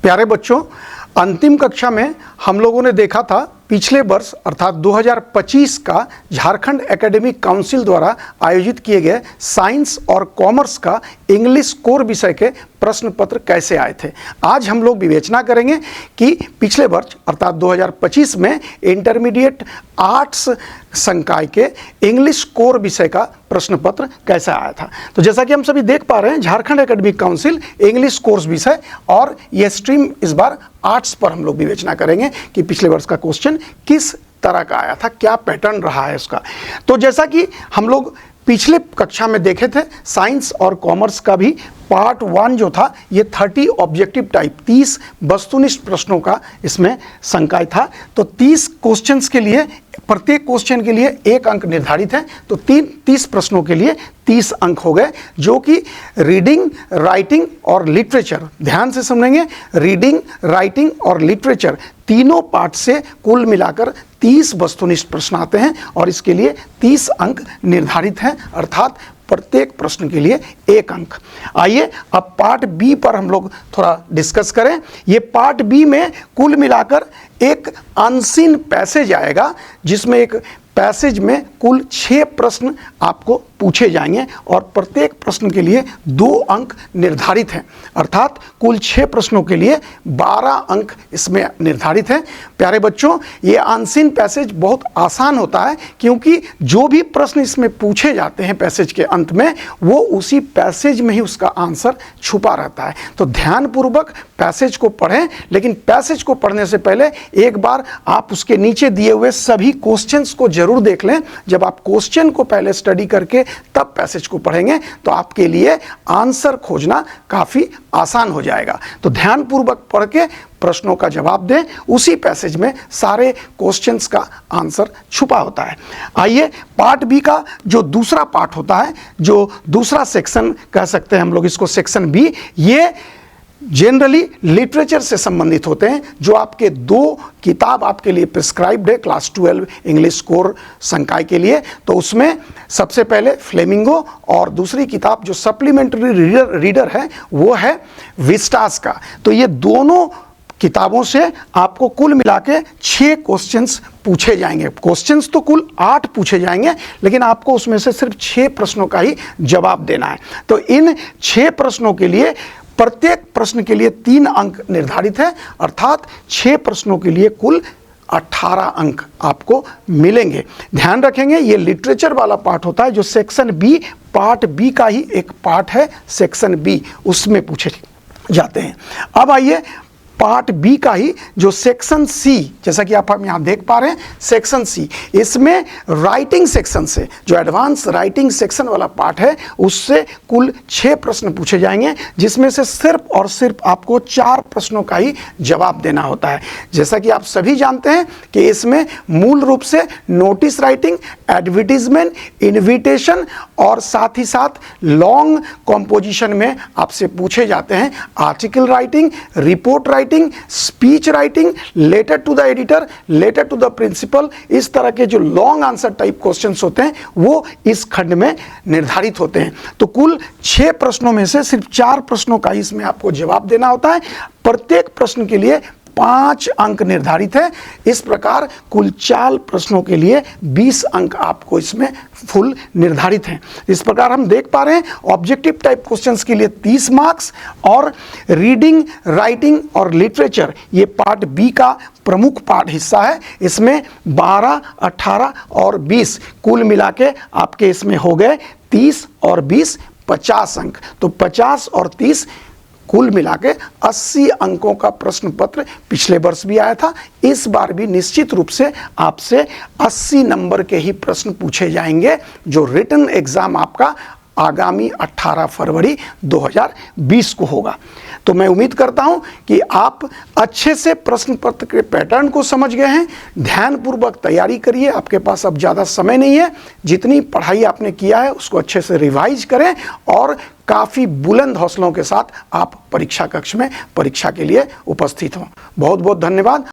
प्यारे बच्चों, अंतिम कक्षा में हम लोगों ने देखा था पिछले वर्ष अर्थात 2025 का झारखंड एकेडमिक काउंसिल द्वारा आयोजित किए गए साइंस और कॉमर्स का इंग्लिश कोर विषय के प्रश्न पत्र कैसे आए थे। आज हम लोग विवेचना करेंगे कि पिछले वर्ष अर्थात 2025 में इंटरमीडिएट आर्ट्स संकाय के इंग्लिश कोर विषय का प्रश्न पत्र कैसा आया था। तो जैसा कि हम सभी देख पा रहे हैं, Jharkhand academic council English course विषय और यह स्ट्रीम इस बार आर्ट्स पर हम लोग विवेचना करेंगे कि पिछले वर्ष का क्वेश्चन किस तरह का आया था, क्या पैटर्न रहा है उसका। तो जैसा कि हम लोग पिछले कक्षा में देखे थे, साइंस और कॉमर्स का भी पार्ट 1 जो था ये 30 ऑब्जेक्टिव टाइप 30 वस्तुनिष्ठ प्रश्नों का इसमें संकाय था। तो 30 क्वेश्चंस के लिए प्रत्येक क्वेश्चन के लिए 1 अंक निर्धारित है। तो 30 प्रश्नों के लिए 30 अंक हो गए, जो कि रीडिंग, राइटिंग और लिटरेचर, ध्यान से समझेंगे, रीडिंग, राइटिंग और लिटरेचर तीनों पार्ट से कुल मिलाकर 30 वस्तुनिष्ठ प्रश्न आते हैं और इसके लिए 30 अंक निर्धारित हैं, अर्थात प्रत्येक प्रश्न के लिए 1 अंक। आइए अब पार्ट बी पर हम लोग थोड़ा डिस्कस करें। ये पार्ट बी में कुल मिलाकर एक अनसीन पैसेज आएगा, जिसमें एक पैसेज में कुल 6 प्रश्न आपको पूछे जाएंगे और प्रत्येक प्रश्न के लिए 2 अंक निर्धारित हैं, अर्थात कुल 6 प्रश्नों के लिए 12 अंक इसमें निर्धारित हैं। प्यारे बच्चों, ये अनसीन पैसेज बहुत आसान होता है, क्योंकि जो भी प्रश्न इसमें पूछे जाते हैं पैसेज के अंत में, वो उसी पैसेज में ही उसका आंसर छुपा रहता है। तो ध्यानपूर्वक पैसेज को पढ़ें, लेकिन पैसेज को पढ़ने से पहले एक बार आप उसके नीचे दिए हुए सभी क्वेश्चंस को जरूर देख लें। जब आप क्वेश्चन को पहले स्टडी करके तब पैसेज को पढ़ेंगे तो आपके लिए आंसर खोजना काफी आसान हो जाएगा। तो ध्यानपूर्वक पढ़ के प्रश्नों का जवाब दें, उसी पैसेज में सारे क्वेश्चंस का आंसर छुपा होता है। आइए पार्ट बी का जो दूसरा पार्ट होता है, जो दूसरा सेक्शन कह सकते हैं हम लोग इसको सेक्शन बी, ये जनरली लिटरेचर से संबंधित होते हैं। जो आपके 2 किताब आपके लिए प्रिस्क्राइब्ड है क्लास 12 इंग्लिश कोर संकाय के लिए। तो उसमें सबसे पहले फ्लेमिंगो और दूसरी किताब जो सप्लीमेंट्री रीडर है वो है विस्टास का। तो ये दोनों किताबों से आपको कुल मिला के 6 क्वेश्चंस पूछे जाएंगे। क्वेश्चंस तो कुल 8 पूछे जाएंगे, लेकिन आपको उसमें से सिर्फ 6 प्रश्नों का ही जवाब देना है। तो इन 6 प्रश्नों के लिए प्रत्येक प्रश्न के लिए 3 अंक निर्धारित है, अर्थात 6 प्रश्नों के लिए कुल 18 अंक आपको मिलेंगे। ध्यान रखेंगे, ये लिटरेचर वाला पार्ट होता है, जो सेक्शन बी, पार्ट बी का ही एक पार्ट है सेक्शन बी, उसमें पूछे जाते हैं। अब आइए पार्ट बी का ही जो सेक्शन सी, जैसा कि आप हम यहाँ देख पा रहे हैं सेक्शन सी, इसमें राइटिंग सेक्शन से जो एडवांस राइटिंग सेक्शन वाला पार्ट है, उससे कुल 6 प्रश्न पूछे जाएंगे, जिसमें से सिर्फ और सिर्फ आपको 4 प्रश्नों का ही जवाब देना होता है। जैसा कि आप सभी जानते हैं कि इसमें मूल रूप से नोटिस राइटिंग, एडवर्टीजमेंट, इन्विटेशन और साथ ही साथ लॉन्ग कॉम्पोजिशन में आपसे पूछे जाते हैं article writing, report writing, speech writing, letter to the editor, letter to the principal. इस तरह के जो लॉन्ग आंसर टाइप क्वेश्चंस होते हैं वो इस खंड में निर्धारित होते हैं। तो कुल 6 प्रश्नों में से सिर्फ 4 प्रश्नों का इसमें आपको जवाब देना होता है। प्रत्येक प्रश्न के लिए 5 अंक निर्धारित है। इस प्रकार कुल 4 प्रश्नों के लिए 20 अंक आपको इसमें फुल निर्धारित हैं। इस प्रकार हम देख पा रहे हैं ऑब्जेक्टिव टाइप क्वेश्चंस के लिए 30 मार्क्स और रीडिंग, राइटिंग और लिटरेचर, ये पार्ट बी का प्रमुख पार्ट हिस्सा है। इसमें 12, 18 और 20 कुल मिला के आपके इसमें हो गए 30 और 20 50 अंक। तो 50 और 30 कुल मिला के 80 अंकों का प्रश्न पत्र पिछले वर्ष भी आया था। इस बार भी निश्चित रूप से आपसे 80 नंबर के ही प्रश्न पूछे जाएंगे, जो रिटन एग्जाम आपका आगामी 18 फरवरी 2020 को होगा। तो मैं उम्मीद करता हूं कि आप अच्छे से प्रश्न पत्र के पैटर्न को समझ गए हैं। ध्यानपूर्वक तैयारी करिए, आपके पास अब ज़्यादा समय नहीं है। जितनी पढ़ाई आपने किया है उसको अच्छे से रिवाइज करें और काफ़ी बुलंद हौसलों के साथ आप परीक्षा कक्ष में परीक्षा के लिए उपस्थित हों। बहुत बहुत धन्यवाद।